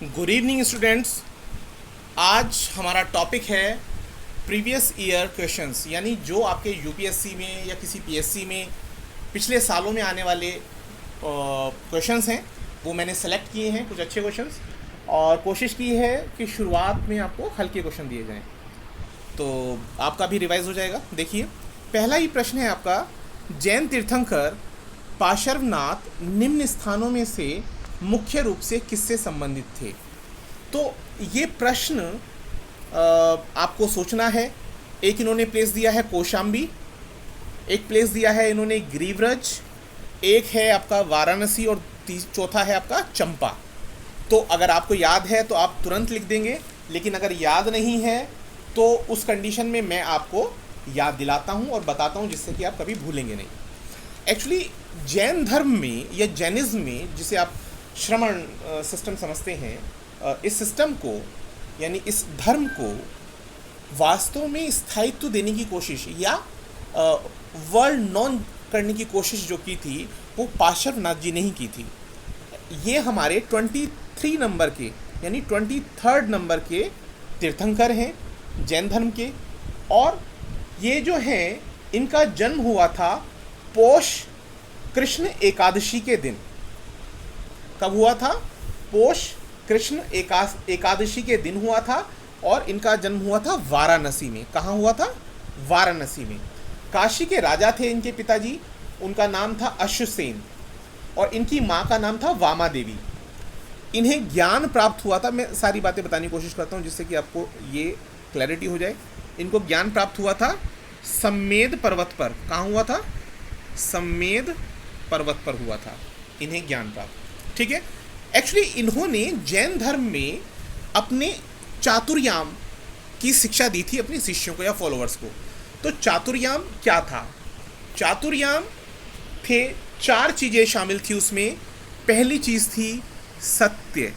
Good evening students. आज हमारा topic है प्रीवियस ईयर क्वेश्चंस, यानी जो आपके यूपीएससी में या किसी पीएससी में पिछले सालों में आने वाले क्वेश्चंस हैं, वो मैंने सेलेक्ट किए हैं कुछ अच्छे क्वेश्चंस, और कोशिश की है कि शुरुआत में आपको हल्के क्वेश्चन दिए जाएं, तो आपका भी रिवाइज हो जाएगा। देखिए, पहला ही प्रश्न है आपका, जैन तीर्थंकर पार्श्वनाथ निम्न स्थानों में से मुख्य रूप से किससे संबंधित थे? तो ये प्रश्न आपको सोचना है। एक इन्होंने प्लेस दिया है कौशाम्बी, एक प्लेस दिया है इन्होंने गिरिव्रज, एक है आपका वाराणसी और चौथा है आपका चंपा। तो अगर आपको याद है तो आप तुरंत लिख देंगे, लेकिन अगर याद नहीं है तो उस कंडीशन में मैं आपको याद दिलाता हूँ और बताता हूँ, जिससे कि आप कभी भूलेंगे नहीं। एक्चुअली जैन धर्म में या जैनिज्म में, जिसे आप श्रमण सिस्टम समझते हैं, इस सिस्टम को यानी इस धर्म को वास्तव में स्थायित्व देने की कोशिश या वर्ल्ड नॉन करने की कोशिश जो की थी, वो पार्श्वनाथ जी ने ही की थी। ये हमारे 23 नंबर के यानी 23rd नंबर के तीर्थंकर हैं जैन धर्म के, और ये जो हैं इनका जन्म हुआ था पौष कृष्ण एकादशी के दिन। कब हुआ था? पौष कृष्ण एकादशी के दिन हुआ था, और इनका जन्म हुआ था वाराणसी में। कहाँ हुआ था? वाराणसी में। काशी के राजा थे इनके पिताजी, उनका नाम था अश्वसेन, और इनकी माँ का नाम था वामा देवी। इन्हें ज्ञान प्राप्त हुआ था, मैं सारी बातें बताने की कोशिश करता हूँ जिससे कि आपको ये क्लैरिटी हो जाए। इनको ज्ञान प्राप्त हुआ था सम्मेद पर्वत पर। कहाँ हुआ था? सम्मेद पर्वत पर हुआ था इन्हें ज्ञान प्राप्त। ठीक है। एक्चुअली इन्होंने जैन धर्म में अपने चातुर्याम की शिक्षा दी थी अपने शिष्यों को या फॉलोअर्स को। तो चातुर्याम क्या था? चातुर्याम थे 4 चीज़ें शामिल थी उसमें। पहली चीज़ थी सत्य,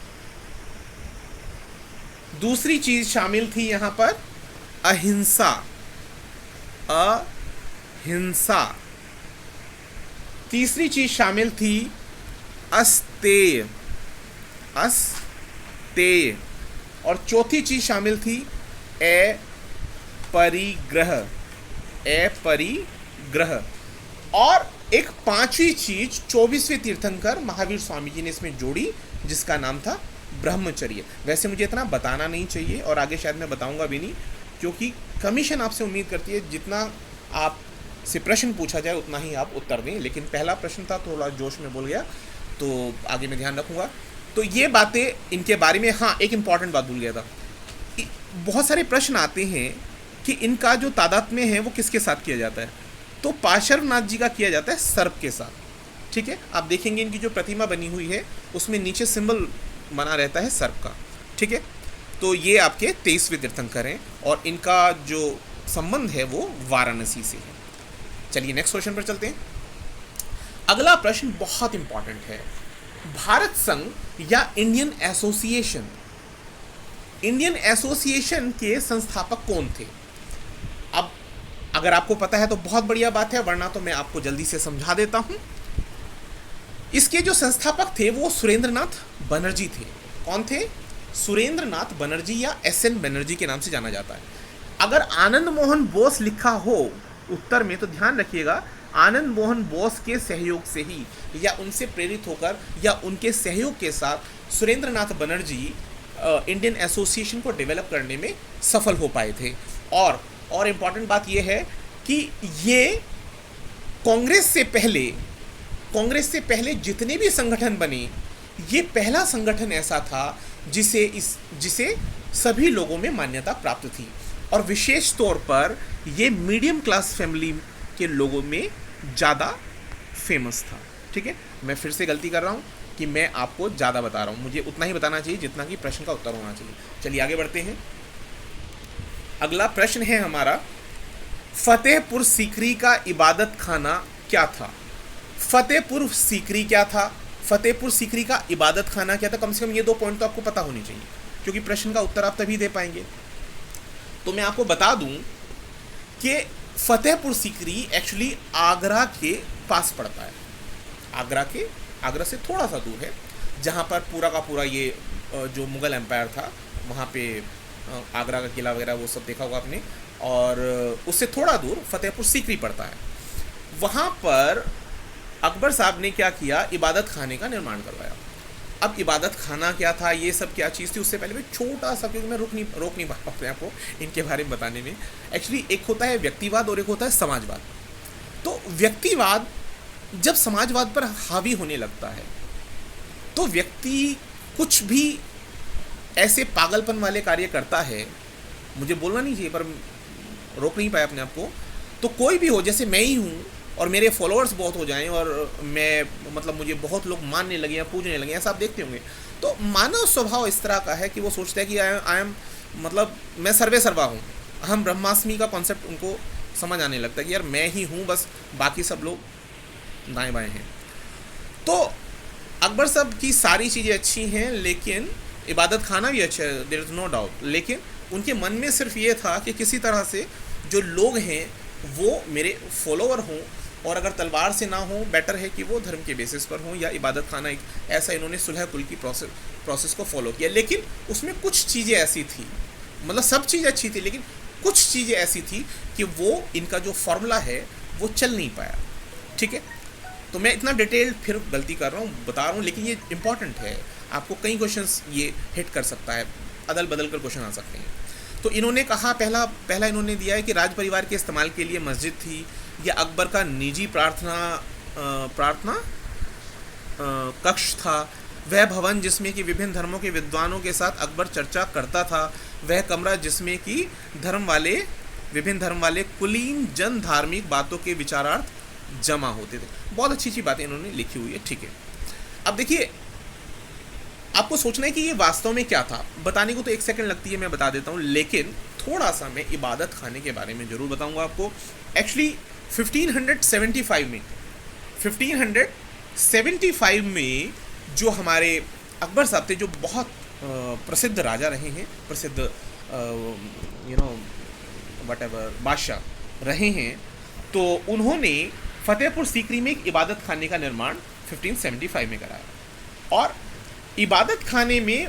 दूसरी चीज़ शामिल थी यहाँ पर अहिंसा, अहिंसा, तीसरी चीज़ शामिल थी अस्तेय, अस्तेय, और चौथी चीज़ शामिल थी अपरिग्रह, अपरिग्रह, और एक 5वीं चीज़ 24वें तीर्थंकर महावीर स्वामी जी ने इसमें जोड़ी, जिसका नाम था ब्रह्मचर्य। वैसे मुझे इतना बताना नहीं चाहिए, और आगे शायद मैं बताऊंगा भी नहीं, क्योंकि कमीशन आपसे उम्मीद करती है जितना आप से प्रश्न पूछा जाए उतना ही आप उत्तर दें। लेकिन पहला प्रश्न था, थोड़ा जोश में बोल गया, तो आगे मैं ध्यान रखूंगा। तो ये बातें इनके बारे में। हाँ, एक इम्पॉर्टेंट बात भूल गया था। बहुत सारे प्रश्न आते हैं कि इनका जो तादात्म्य है वो किसके साथ किया जाता है। तो पार्श्वनाथ जी का किया जाता है सर्प के साथ। ठीक है, आप देखेंगे इनकी जो प्रतिमा बनी हुई है उसमें नीचे सिंबल बना रहता है सर्प का। ठीक है, तो ये आपके 23वें तीर्थंकर हैं, और इनका जो संबंध है वो वाराणसी से है। चलिए नेक्स्ट क्वेश्चन पर चलते हैं। अगला प्रश्न बहुत इंपॉर्टेंट है। भारत संघ या इंडियन एसोसिएशन, इंडियन एसोसिएशन के संस्थापक कौन थे? अब अगर आपको पता है तो बहुत बढ़िया बात है, वरना तो मैं आपको जल्दी से समझा देता हूं। इसके जो संस्थापक थे वो सुरेंद्रनाथ बनर्जी थे। कौन थे? सुरेंद्रनाथ बनर्जी, या SN बनर्जी के नाम से जाना जाता है। अगर आनंद मोहन बोस लिखा हो उत्तर में तो ध्यान रखिएगा, आनंद मोहन बोस के सहयोग से ही या उनसे प्रेरित होकर या उनके सहयोग के साथ सुरेंद्रनाथ बनर्जी इंडियन एसोसिएशन को डेवलप करने में सफल हो पाए थे। और इम्पॉर्टेंट बात यह है कि ये कांग्रेस से पहले जितने भी संगठन बने, ये पहला संगठन ऐसा था जिसे सभी लोगों में मान्यता प्राप्त थी, और विशेष तौर पर ये मीडियम क्लास फैमिली के लोगों में ज़्यादा फेमस था। ठीक है, मैं फिर से गलती कर रहा हूँ कि मैं आपको ज़्यादा बता रहा हूँ, मुझे उतना ही बताना चाहिए जितना कि प्रश्न का उत्तर होना चाहिए। चलिए आगे बढ़ते हैं। अगला प्रश्न है हमारा, फतेहपुर सीकरी का इबादत खाना क्या था? फतेहपुर सीकरी क्या था? फतेहपुर सीकरी का इबादत खाना क्या था? कम से कम ये 2 पॉइंट तो आपको पता होने चाहिए, क्योंकि प्रश्न का उत्तर आप तभी दे पाएंगे। तो मैं आपको बता दूं कि फतेहपुर सीकरी एक्चुअली आगरा के पास पड़ता है। आगरा से थोड़ा सा दूर है, जहाँ पर पूरा का पूरा ये जो मुग़ल एम्पायर था वहाँ पे आगरा का किला वगैरह वो सब देखा होगा आपने, और उससे थोड़ा दूर फतेहपुर सीकरी पड़ता है। वहाँ पर अकबर साहब ने क्या किया, इबादत खाने का निर्माण करवाया। अब इबादत खाना क्या था, ये सब क्या चीज़ थी, उससे पहले मैं छोटा सा, क्योंकि मैं रोक नहीं पाता अपने आपको इनके बारे में बताने में। एक्चुअली एक होता है व्यक्तिवाद और एक होता है समाजवाद। तो व्यक्तिवाद जब समाजवाद पर हावी होने लगता है तो व्यक्ति कुछ भी ऐसे पागलपन वाले कार्य करता है, मुझे बोलना नहीं चाहिए पर रोक नहीं पाया अपने आप को। तो कोई भी हो, जैसे मैं ही हूँ और मेरे फॉलोअर्स बहुत हो जाएं और मैं मतलब मुझे बहुत लोग मानने लगे या पूजने लगे, ऐसा आप देखते होंगे। तो मानव स्वभाव इस तरह का है कि वो सोचता है कि आई एम मतलब मैं सर्वे सर्वा हूँ। हम ब्रह्मास्मि का कॉन्सेप्ट उनको समझ आने लगता है कि यार मैं ही हूँ, बस बाकी सब लोग दाएं बाएं हैं। तो अकबर साहब की सारी चीज़ें अच्छी हैं, लेकिन इबादत खाना भी अच्छा है, देयर इज़ नो डाउट। लेकिन उनके मन में सिर्फ ये था कि किसी तरह से जो लोग हैं वो मेरे फॉलोअर हों, और अगर तलवार से ना हो बेटर है कि वो धर्म के बेसिस पर हों, या इबादत खाना एक ऐसा, इन्होंने सुलह कुल की प्रोसेस को फॉलो किया। लेकिन उसमें कुछ चीज़ें ऐसी थी, मतलब सब चीज़ अच्छी थी, लेकिन कुछ चीज़ें ऐसी थी कि वो इनका जो फॉर्मूला है वो चल नहीं पाया। ठीक है, तो मैं इतना डिटेल फिर गलती कर रहा हूँ, बता रहा हूँ, लेकिन ये इंपॉर्टेंट है। आपको कई क्वेश्चंस ये हिट कर सकता है, अदल बदल कर क्वेश्चन आ सकते हैं। तो इन्होंने कहा, पहला इन्होंने दिया है कि राज परिवार के इस्तेमाल के लिए मस्जिद थी, या अकबर का निजी प्रार्थना कक्ष था। वह भवन जिसमें कि विभिन्न धर्मों के विद्वानों के साथ अकबर चर्चा करता था। वह कमरा जिसमें कि विभिन्न धर्म वाले कुलीन जन धार्मिक बातों के विचारार्थ जमा होते थे। बहुत अच्छी अच्छी बातें इन्होंने लिखी हुई है। ठीक है, अब देखिए, आपको सोचना है कि ये वास्तव में क्या था। बताने को तो 1 सेकंड लगती है, मैं बता देता हूँ, लेकिन थोड़ा सा मैं इबादत खाने के बारे में ज़रूर बताऊँगा आपको। एक्चुअली 1575 में जो हमारे अकबर साहब थे, जो बहुत प्रसिद्ध राजा रहे हैं, प्रसिद्ध बादशाह रहे हैं, तो उन्होंने फतेहपुर सीकरी में एक इबादत खाने का निर्माण 1575 में कराया। और इबादत खाने में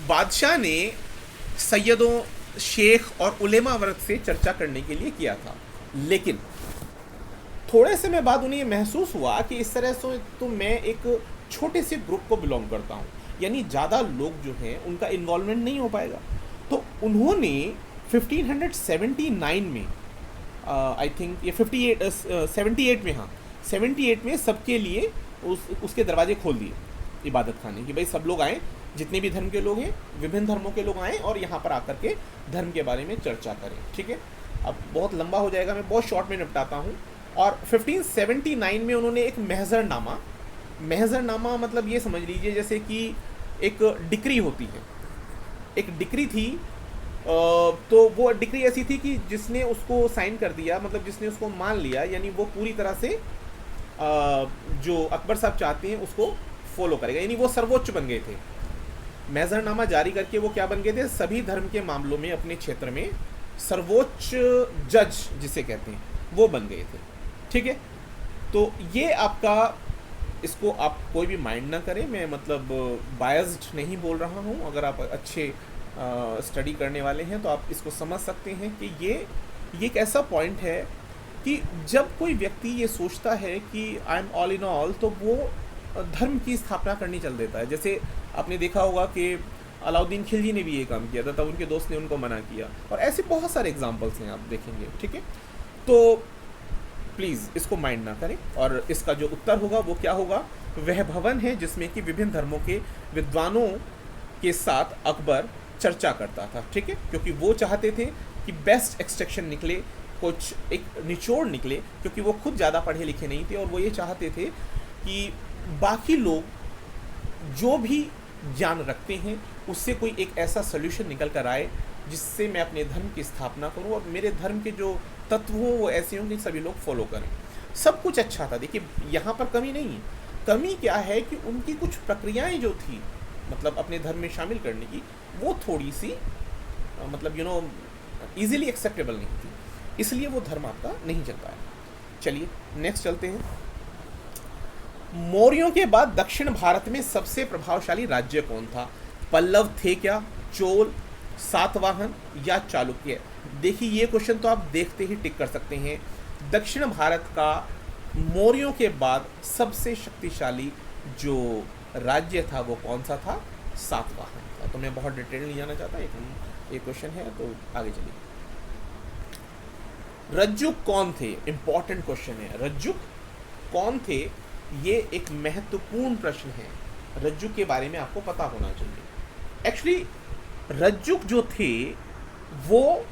बादशाह ने सैयदों, शेख और उलेमा वर्ग से चर्चा करने के लिए किया था। लेकिन थोड़े समय बाद उन्हें महसूस हुआ कि इस तरह से तो मैं एक छोटे से ग्रुप को बिलोंग करता हूँ, यानी ज़्यादा लोग जो हैं उनका इन्वॉल्वमेंट नहीं हो पाएगा। तो उन्होंने 1579 में आई थिंक ये 78 में, हाँ 78 में सबके लिए उसके दरवाजे खोल दिए इबादत खाने की। भाई सब लोग आएँ, जितने भी धर्म के लोग हैं, विभिन्न धर्मों के लोग आएँ और यहाँ पर आकर के धर्म के बारे में चर्चा करें। ठीक है, अब बहुत लंबा हो जाएगा, मैं बहुत शॉर्ट में निपटाता हूँ। और 1579 में उन्होंने एक महजरनामा मतलब ये समझ लीजिए जैसे कि एक डिक्री होती है, एक डिक्री थी। तो वो डिक्री ऐसी थी कि जिसने उसको साइन कर दिया, मतलब जिसने उसको मान लिया, यानी वो पूरी तरह से जो अकबर साहब चाहते हैं उसको फॉलो करेगा, यानी वो सर्वोच्च बन गए थे। महजरनामा जारी करके वो क्या बन गए थे, सभी धर्म के मामलों में अपने क्षेत्र में सर्वोच्च जज जिसे कहते हैं वो बन गए थे। ठीक है, तो ये आपका, इसको आप कोई भी माइंड ना करें, मैं मतलब बायस्ड नहीं बोल रहा हूँ। अगर आप अच्छे स्टडी करने वाले हैं तो आप इसको समझ सकते हैं कि ये एक ऐसा पॉइंट है कि जब कोई व्यक्ति ये सोचता है कि I am all in all, तो वो धर्म की स्थापना करनी चल देता है। जैसे आपने देखा होगा कि अलाउद्दीन खिलजी ने भी ये काम किया था, तब उनके दोस्त ने उनको मना किया, और ऐसे बहुत सारे एग्जाम्पल्स हैं, आप देखेंगे। ठीक है, तो प्लीज़ इसको माइंड ना करें। और इसका जो उत्तर होगा वो क्या होगा, वह भवन है जिसमें कि विभिन्न धर्मों के विद्वानों के साथ अकबर चर्चा करता था। ठीक है, क्योंकि वो चाहते थे कि बेस्ट एक्सट्रैक्शन निकले, कुछ एक निचोड़ निकले, क्योंकि वो खुद ज़्यादा पढ़े लिखे नहीं थे, और वो ये चाहते थे कि बाकी लोग जो भी ज्ञान रखते हैं उससे कोई एक ऐसा सोल्यूशन निकल कर आए जिससे मैं अपने धर्म की स्थापना करूं, और मेरे धर्म के जो तत्व हों वो ऐसे हों कि सभी लोग फॉलो करें। सब कुछ अच्छा था। देखिए, यहाँ पर कमी नहीं है। कमी क्या है कि उनकी कुछ प्रक्रियाएं जो थी, मतलब अपने धर्म में शामिल करने की, वो थोड़ी सी मतलब ईजिली एक्सेप्टेबल नहीं थी, इसलिए वो धर्म आपका नहीं चल पाया। चलिए नेक्स्ट चलते हैं। मौर्यों के बाद दक्षिण भारत में सबसे प्रभावशाली राज्य कौन था? पल्लव थे क्या, चोल, सातवाहन या चालुक्य? देखिए ये क्वेश्चन तो आप देखते ही टिक कर सकते हैं। दक्षिण भारत का मौर्यों के बाद सबसे शक्तिशाली जो राज्य था वो कौन सा था? सातवाहन था। तो मैं बहुत डिटेल नहीं जाना चाहता, एक क्वेश्चन है तो आगे चलिए। रज्जुक कौन थे? इंपॉर्टेंट क्वेश्चन है। रज्जुक कौन थे? ये एक महत्वपूर्ण प्रश्न है। रज्जुक के बारे में आपको पता होना चाहिए। एक्चुअली रज्जुक जो थे वो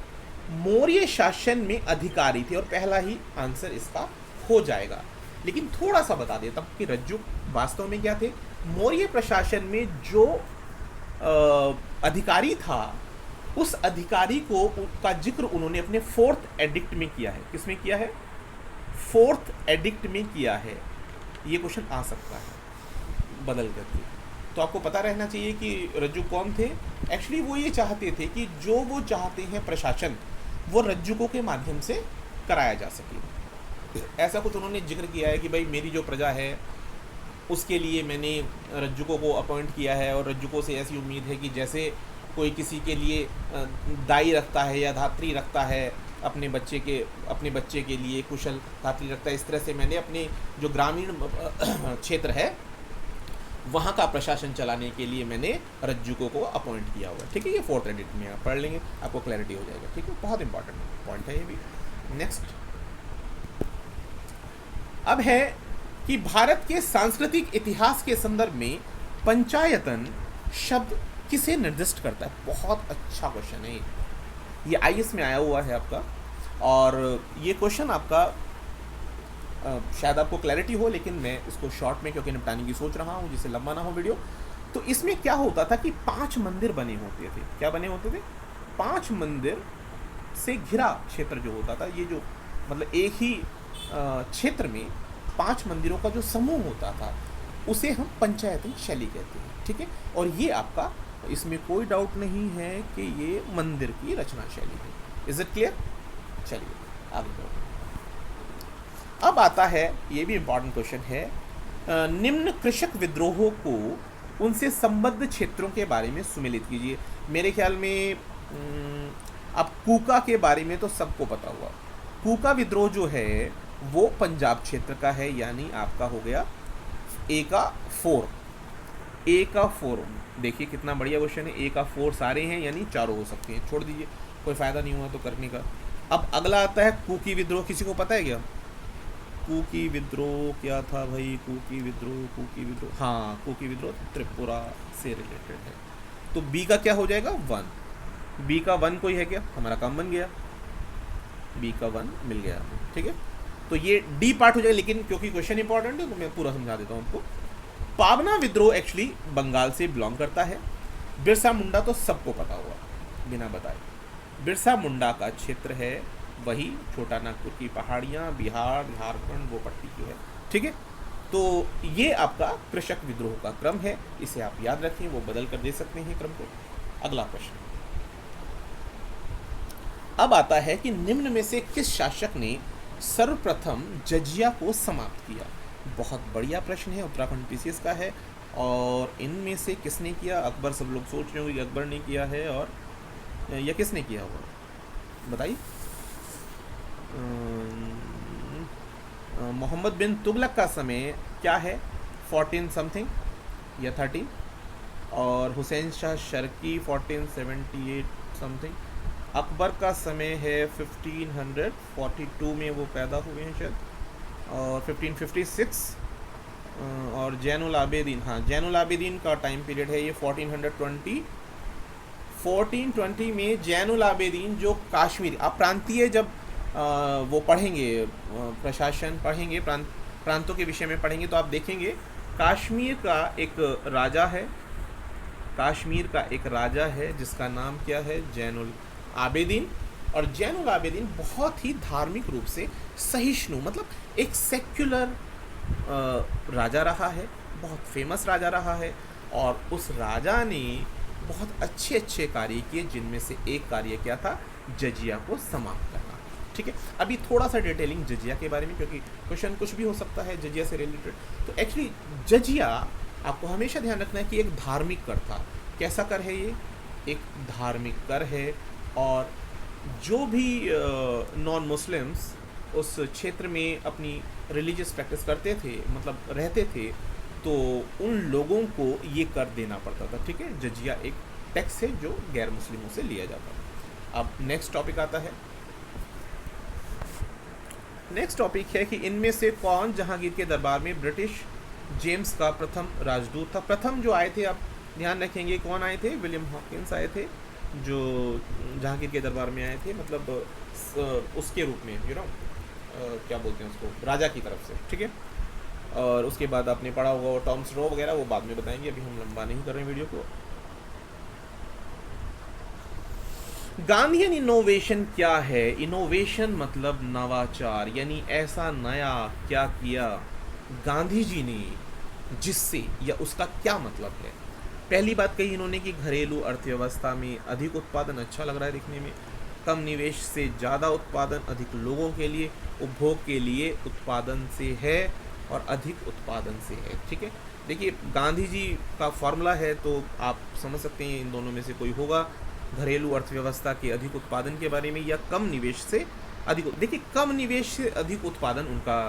मौर्य शासन में अधिकारी थे, और पहला ही आंसर इसका हो जाएगा। लेकिन थोड़ा सा बता देता हूं कि रज्जुक वास्तव में क्या थे। मौर्य प्रशासन में जो अधिकारी था, उस अधिकारी को का जिक्र उन्होंने अपने 4th एडिक्ट में किया है। किसमें किया है? 4th एडिक्ट में किया है। ये क्वेश्चन आ सकता है बदल करके, तो आपको पता रहना चाहिए कि रज्जुक कौन थे। एक्चुअली वो ये चाहते थे कि जो वो चाहते हैं प्रशासन, वो रज्जुकों के माध्यम से कराया जा सके। ऐसा कुछ उन्होंने जिक्र किया है कि भाई मेरी जो प्रजा है उसके लिए मैंने रज्जुकों को अपॉइंट किया है, और रज्जुकों से ऐसी उम्मीद है कि जैसे कोई किसी के लिए दाई रखता है या धात्री रखता है, अपने बच्चे के लिए कुशल धात्री रखता है, इस तरह से मैंने अपने जो ग्रामीण क्षेत्र है वहाँ का प्रशासन चलाने के लिए मैंने रज्जुकों को अपॉइंट किया हुआ है। ठीक है, ये 4th एडिक्ट में आप पढ़ लेंगे, आपको क्लैरिटी हो जाएगा। ठीक है, बहुत इंपॉर्टेंट पॉइंट है ये भी। नेक्स्ट अब है कि भारत के सांस्कृतिक इतिहास के संदर्भ में पंचायतन शब्द किसे निर्दिष्ट करता है? बहुत अच्छा क्वेश्चन है ये IAS में आया हुआ है आपका, और ये क्वेश्चन आपका शायद आपको क्लैरिटी हो, लेकिन मैं इसको शॉर्ट में क्योंकि निपटाने की सोच रहा हूँ जिससे लंबा ना हो वीडियो। तो इसमें क्या होता था कि 5 मंदिर बने होते थे। क्या बने होते थे? 5 मंदिर से घिरा क्षेत्र जो होता था, ये जो मतलब एक ही क्षेत्र में 5 मंदिरों का जो समूह होता था, उसे हम पंचायती शैली कहते हैं। ठीक है, और ये आपका, इसमें कोई डाउट नहीं है कि ये मंदिर की रचना शैली है। Is it clear? चलिए आगे बढ़ते हैं। अब आता है, ये भी इंपॉर्टेंट क्वेश्चन है, निम्न कृषक विद्रोहों को उनसे संबद्ध क्षेत्रों के बारे में सुमेलित कीजिए। मेरे ख्याल में अब कूका के बारे में तो सबको पता हुआ। कूका विद्रोह जो है वो पंजाब क्षेत्र का है, यानी आपका हो गया A का 4। A का 4, देखिए कितना बढ़िया क्वेश्चन है। A का 4 सारे हैं, यानी चारों हो सकते हैं। छोड़ दीजिए, कोई फ़ायदा नहीं हुआ तो करने का। अब अगला आता है कुकी विद्रोह। किसी को पता है क्या कुकी विद्रोह क्या था भाई? कुकी विद्रोह, हाँ, कुकी विद्रोह त्रिपुरा से रिलेटेड है। तो B का क्या हो जाएगा? 1। B का 1 कोई है क्या? हमारा काम बन गया, B का 1 मिल गया। ठीक है, तो ये D पार्ट हो जाएगा, लेकिन क्योंकि क्वेश्चन इंपॉर्टेंट है तो मैं पूरा समझा देता हूँ आपको। पावना विद्रोह एक्चुअली बंगाल से बिलोंग करता है। बिरसा मुंडा तो सबको पता हुआ बिना बताए। बिरसा मुंडा का क्षेत्र है वही छोटा नागपुर की पहाड़ियाँ, बिहार, झारखंड, वो पट्टी जो है। ठीक है, तो ये आपका कृषक विद्रोह का क्रम है, इसे आप याद रखें, वो बदल कर दे सकते हैं क्रम को। अगला प्रश्न अब आता है कि निम्न में से किस शासक ने सर्वप्रथम जजिया को समाप्त किया? बहुत बढ़िया प्रश्न है, उत्तराखंड PCS का है। और इनमें से किसने किया? अकबर। सब लोग सोच रहे होंगे कि अकबर ने किया है, और या किसने किया होगा, बताइए। मोहम्मद बिन तुगलक का समय क्या है? 14 समथिंग या 13, और हुसैन शाह शर्की 1478 समथिंग। अकबर का समय है 1542 में वो पैदा हुए हैं शायद, और 1556। और जैनुल आबिदीन, हाँ, जैनुल आबिदीन का टाइम पीरियड है ये 1420। 1420 में जैनुल आबिदीन जो कश्मीर, आप प्रांतीय जब वो पढ़ेंगे, प्रशासन पढ़ेंगे, प्रांतों के विषय में पढ़ेंगे, तो आप देखेंगे कश्मीर का एक राजा है, कश्मीर का एक राजा है जिसका नाम क्या है? जैनुल आबिदीन। और जैनुल आबिदीन बहुत ही धार्मिक रूप से सहिष्णु, मतलब एक सेक्युलर राजा रहा है, बहुत फेमस राजा रहा है। और उस राजा ने बहुत अच्छे अच्छे कार्य किए, जिनमें से एक कार्य क्या था? जजिया को समाप्त करना। ठीक है, अभी थोड़ा सा डिटेलिंग जजिया के बारे में, क्योंकि क्वेश्चन कुछ भी हो सकता है जजिया से रिलेटेड। तो एक्चुअली जजिया आपको हमेशा ध्यान रखना है कि एक धार्मिक कर था, कैसा कर है ये? एक धार्मिक कर है, और जो भी नॉन मुस्लिम्स उस क्षेत्र में अपनी रिलीजियस प्रैक्टिस करते थे, मतलब रहते थे, तो उन लोगों को ये कर देना पड़ता था। ठीक है, जजिया एक टैक्स है जो गैर मुस्लिमों से लिया जाता था। अब नेक्स्ट टॉपिक आता है। नेक्स्ट टॉपिक है कि इनमें से कौन जहांगीर के दरबार में ब्रिटिश जेम्स का प्रथम राजदूत था। प्रथम जो आए थे, आप ध्यान रखेंगे कौन आए थे, विलियम हॉकिंस आए थे, जो जहांगीर के दरबार में आए थे, मतलब उसके रूप में, क्या बोलते हैं उसको, राजा की तरफ से। ठीक है, और उसके बाद आपने पढ़ा होगा वो टॉम स्ट्रो वगैरह, वो बाद में बताएंगे, अभी हम लंबा नहीं कर रहे हैं वीडियो को। गांधीयन इनोवेशन क्या है? इनोवेशन मतलब नवाचार, यानी ऐसा नया क्या किया गांधी जी ने जिससे, या उसका क्या मतलब है। पहली बात कही इन्होंने कि घरेलू अर्थव्यवस्था में अधिक उत्पादन, अच्छा लग रहा है दिखने में, कम निवेश से ज़्यादा उत्पादन, अधिक लोगों के लिए, उपभोग के लिए उत्पादन से है और अधिक उत्पादन से है। ठीक है, देखिए गांधी जी का फॉर्मूला है, तो आप समझ सकते हैं इन दोनों में से कोई होगा। घरेलू अर्थव्यवस्था के अधिक उत्पादन के बारे में, या कम निवेश से अधिक, देखिए कम निवेश से अधिक उत्पादन उनका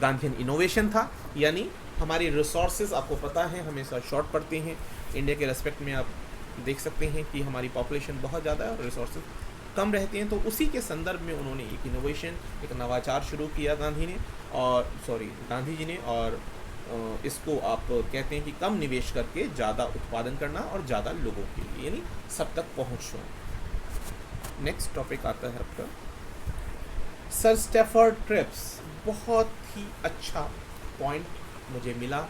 गांधीयन इनोवेशन था। यानी हमारे रिसोर्सेज, आपको पता है हमेशा शॉर्ट पड़ते हैं, इंडिया के रेस्पेक्ट में आप देख सकते हैं कि हमारी पॉपुलेशन बहुत ज़्यादा है और रिसोर्सेज कम रहते हैं, तो उसी के संदर्भ में उन्होंने एक इनोवेशन, एक नवाचार शुरू किया गांधी जी ने, और इसको आप कहते हैं कि कम निवेश करके ज़्यादा उत्पादन करना और ज़्यादा लोगों के लिए, यानी सब तक पहुँचना। नेक्स्ट टॉपिक आता है आपका सर स्टैफर्ड क्रिप्स। बहुत ही अच्छा पॉइंट मुझे मिला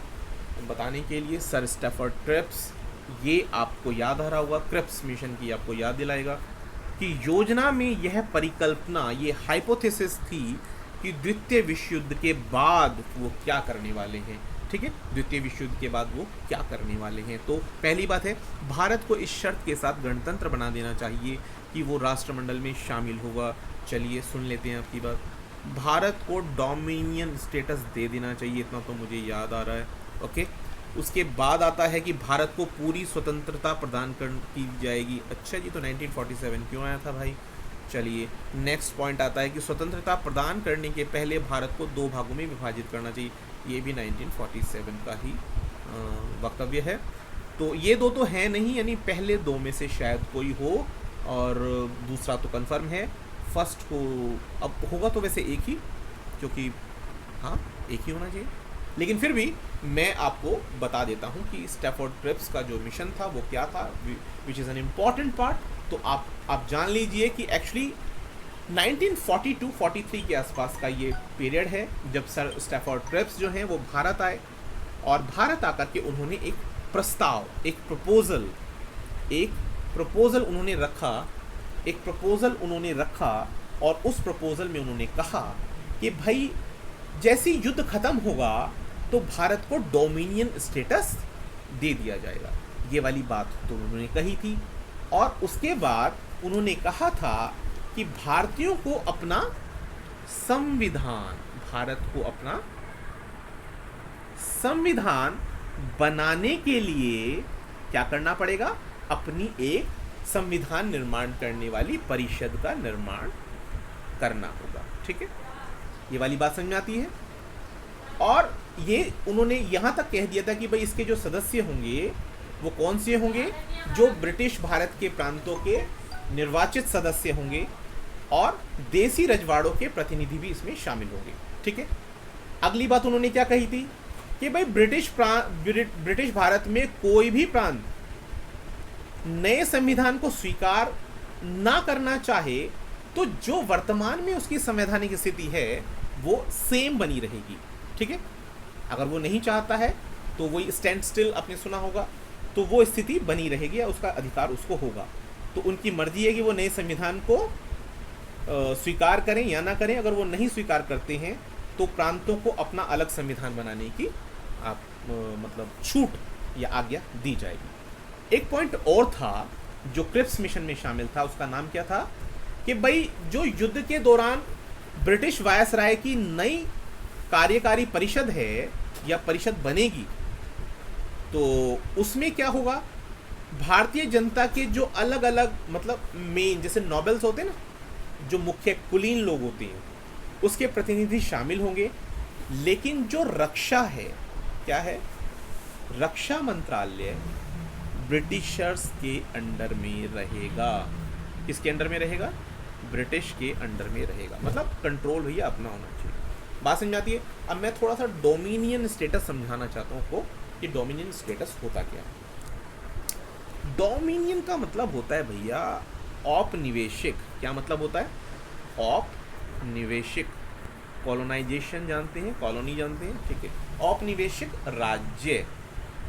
बताने के लिए। सर स्टैफर्ड क्रिप्स, ये आपको याद आ रहा होगा, क्रिप्स मिशन की आपको याद दिलाएगा कि योजना में यह परिकल्पना, ये हाइपोथेसिस थी कि द्वितीय विश्व युद्ध के बाद वो क्या करने वाले हैं। ठीक है, द्वितीय विश्व युद्ध के बाद वो क्या करने वाले हैं। तो पहली बात है, भारत को इस शर्त के साथ गणतंत्र बना देना चाहिए कि वो राष्ट्रमंडल में शामिल होगा। चलिए सुन लेते हैं आपकी बात। भारत को डोमिनियन स्टेटस दे देना चाहिए, इतना तो मुझे याद आ रहा है। ओके, उसके बाद आता है कि भारत को पूरी स्वतंत्रता प्रदान की जाएगी। अच्छा जी, तो 1947 क्यों आया था भाई? चलिए नेक्स्ट पॉइंट आता है कि स्वतंत्रता प्रदान करने के पहले भारत को 2 भागों में विभाजित करना चाहिए। ये भी 1947 का ही वक्तव्य है। तो ये 2 तो हैं नहीं, यानी पहले 2 में से शायद कोई हो, और दूसरा तो कंफर्म है। फर्स्ट को अब होगा तो वैसे एक ही, क्योंकि हाँ एक ही होना चाहिए, लेकिन फिर भी मैं आपको बता देता हूँ कि स्टैफर्ड क्रिप्स का जो मिशन था वो क्या था, which is an important part. तो आप जान लीजिए कि एक्चुअली 1942-43 के आसपास का ये पीरियड है जब सर स्टैफर्ड क्रिप्स जो हैं वो भारत आए, और भारत आकर के उन्होंने एक प्रस्ताव, एक प्रपोज़ल उन्होंने रखा, और उस प्रपोज़ल में उन्होंने कहा कि भाई जैसे युद्ध खत्म होगा तो भारत को डोमिनियन स्टेटस दे दिया जाएगा। ये वाली बात तो उन्होंने कही थी, और उसके बाद उन्होंने कहा था कि भारतीयों को अपना संविधान बनाने के लिए क्या करना पड़ेगा, अपनी एक संविधान निर्माण करने वाली परिषद का निर्माण करना होगा। ठीक है, ये वाली बात समझ में आती है। और ये उन्होंने यहाँ तक कह दिया था कि भाई इसके जो सदस्य होंगे वो कौन से होंगे, जो ब्रिटिश भारत के प्रांतों के निर्वाचित सदस्य होंगे, और देसी रजवाड़ों के प्रतिनिधि भी इसमें शामिल होंगे। ठीक है, अगली बात उन्होंने क्या कही थी कि भाई ब्रिटिश भारत में कोई भी प्रांत नए संविधान को स्वीकार ना करना चाहे तो जो वर्तमान में उसकी संवैधानिक स्थिति है वो सेम बनी रहेगी। ठीक है, अगर वो नहीं चाहता है तो वही स्टैंड स्टिल आपने सुना होगा, तो वो स्थिति बनी रहेगी या उसका अधिकार उसको होगा। तो उनकी मर्जी है कि वो नए संविधान को स्वीकार करें या ना करें। अगर वो नहीं स्वीकार करते हैं तो प्रांतों को अपना अलग संविधान बनाने की मतलब छूट या आज्ञा दी जाएगी। एक पॉइंट और था जो क्रिप्स मिशन में शामिल था, उसका नाम क्या था कि भाई जो युद्ध के दौरान ब्रिटिश वायसराय की नई कार्यकारी परिषद है या परिषद बनेगी, तो उसमें क्या होगा, भारतीय जनता के जो अलग अलग मतलब मेन जैसे नोबेल्स होते हैं ना, जो मुख्य कुलीन लोग होते हैं, उसके प्रतिनिधि शामिल होंगे। लेकिन जो रक्षा है, क्या है, रक्षा मंत्रालय ब्रिटिशर्स के अंडर में रहेगा। किसके अंडर में रहेगा? ब्रिटिश के अंडर में रहेगा। मतलब कंट्रोल भैया अपना होना चाहिए। बात समझ आती है? अब मैं थोड़ा सा डोमिनियन स्टेटस समझाना चाहता हूँ आपको कि डोमिनियन स्टेटस होता क्या है। डोमिनियन का मतलब होता है भैया औपनिवेशिक। क्या मतलब होता है? औपनिवेशिक। कॉलोनाइजेशन जानते हैं, कॉलोनी जानते हैं, ठीक है। औपनिवेशिक राज्य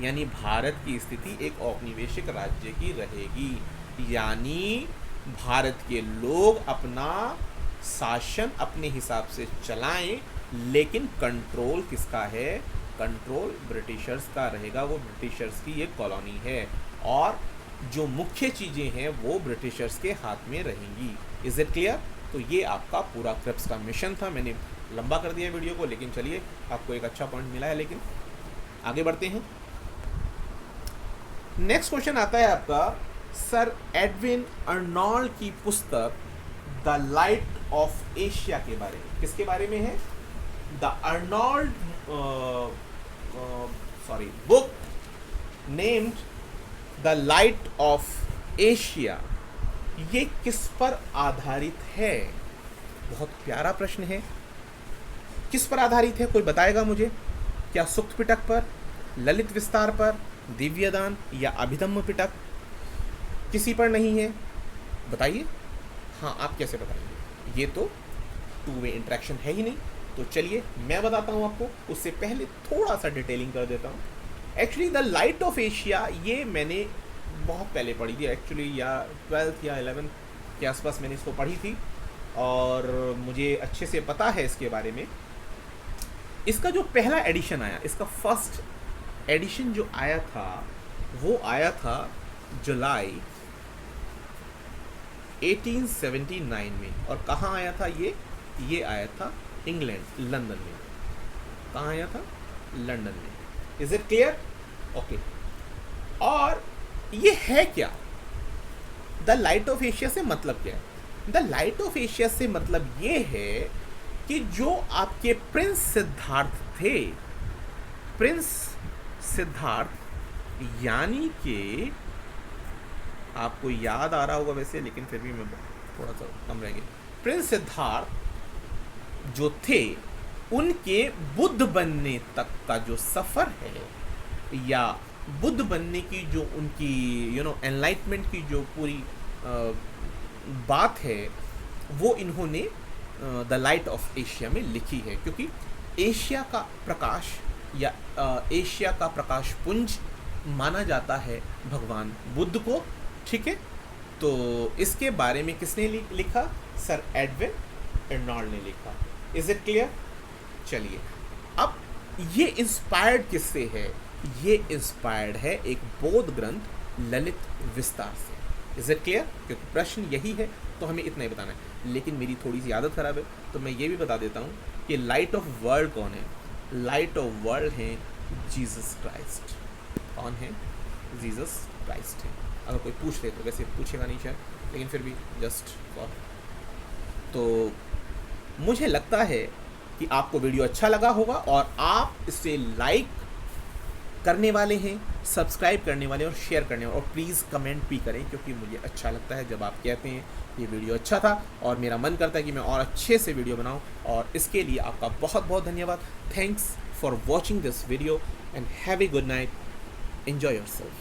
यानी भारत की स्थिति एक औपनिवेशिक राज्य की रहेगी। यानी भारत के लोग अपना शासन अपने हिसाब से चलाएं, लेकिन कंट्रोल किसका है? कंट्रोल ब्रिटिशर्स का रहेगा। वो ब्रिटिशर्स की एक कॉलोनी है और जो मुख्य चीज़ें हैं वो ब्रिटिशर्स के हाथ में रहेंगी। Is it clear? तो ये आपका पूरा क्रिप्स का मिशन था। मैंने लंबा कर दिया वीडियो को, लेकिन चलिए आपको एक अच्छा पॉइंट मिला है। लेकिन आगे बढ़ते हैं। नेक्स्ट क्वेश्चन आता है आपका सर एडविन अर्नोल्ड की पुस्तक द लाइट ऑफ एशिया के बारे में। किसके बारे में है? The Arnold book named the light of Asia. ये किस पर आधारित है? बहुत प्यारा प्रश्न है। किस पर आधारित है? कोई बताएगा मुझे? क्या सुक्त पिटक पर, ललित विस्तार पर, दिव्यदान या अभिधम्म पिटक? किसी पर नहीं है? बताइए। हाँ, आप कैसे बताएंगे? ये तो टू वे इंटरेक्शन है ही नहीं। तो चलिए मैं बताता हूँ आपको। उससे पहले थोड़ा सा डिटेलिंग कर देता हूँ। Actually the light of Asia ये मैंने बहुत पहले पढ़ी थी एक्चुअली, या 12th या 11th के आसपास मैंने इसको पढ़ी थी और मुझे अच्छे से पता है इसके बारे में। इसका जो पहला एडिशन आया, इसका फर्स्ट एडिशन जो आया था वो आया था जुलाई 1879 में। और कहाँ आया था ये आया था इंग्लैंड, लंदन में। कहाँ आया था? लंदन में। Is it clear? ओके। और ये है क्या? द लाइट ऑफ एशिया से मतलब क्या है? द लाइट ऑफ एशिया से मतलब ये है कि जो आपके प्रिंस सिद्धार्थ थे, प्रिंस सिद्धार्थ यानी कि आपको याद आ रहा होगा वैसे, लेकिन फिर भी मैं थोड़ा सा कम रह गया। प्रिंस सिद्धार्थ जो थे उनके बुद्ध बनने तक का जो सफ़र है या बुद्ध बनने की जो उनकी एनलाइटमेंट की जो पूरी बात है वो इन्होंने द लाइट ऑफ एशिया में लिखी है। क्योंकि एशिया का प्रकाश या एशिया का प्रकाश पुंज माना जाता है भगवान बुद्ध को, ठीक है। तो इसके बारे में किसने लिखा? सर एडविन अर्नोल्ड ने लिखा। Is it clear? चलिए, अब ये इंस्पायर्ड किससे है? ये इंस्पायर्ड है एक बौद्ध ग्रंथ ललित विस्तार से। Is it clear? क्योंकि प्रश्न यही है तो हमें इतना ही बताना है। लेकिन मेरी थोड़ी सी आदत खराब है तो मैं ये भी बता देता हूँ कि लाइट ऑफ वर्ल्ड कौन है। लाइट ऑफ वर्ल्ड है जीसस क्राइस्ट। कौन है? जीसस क्राइस्ट है। अगर कोई पूछ ले तो, वैसे पूछेगा नहीं शायद, लेकिन फिर भी जस्ट फॉर। तो मुझे लगता है कि आपको वीडियो अच्छा लगा होगा और आप इसे लाइक करने वाले हैं, सब्सक्राइब करने वाले और शेयर करने वाले, और प्लीज़ कमेंट भी करें क्योंकि मुझे अच्छा लगता है जब आप कहते हैं ये वीडियो अच्छा था और मेरा मन करता है कि मैं और अच्छे से वीडियो बनाऊं। और इसके लिए आपका बहुत बहुत धन्यवाद। Thanks for watching this video and have a good night. Enjoy yourself.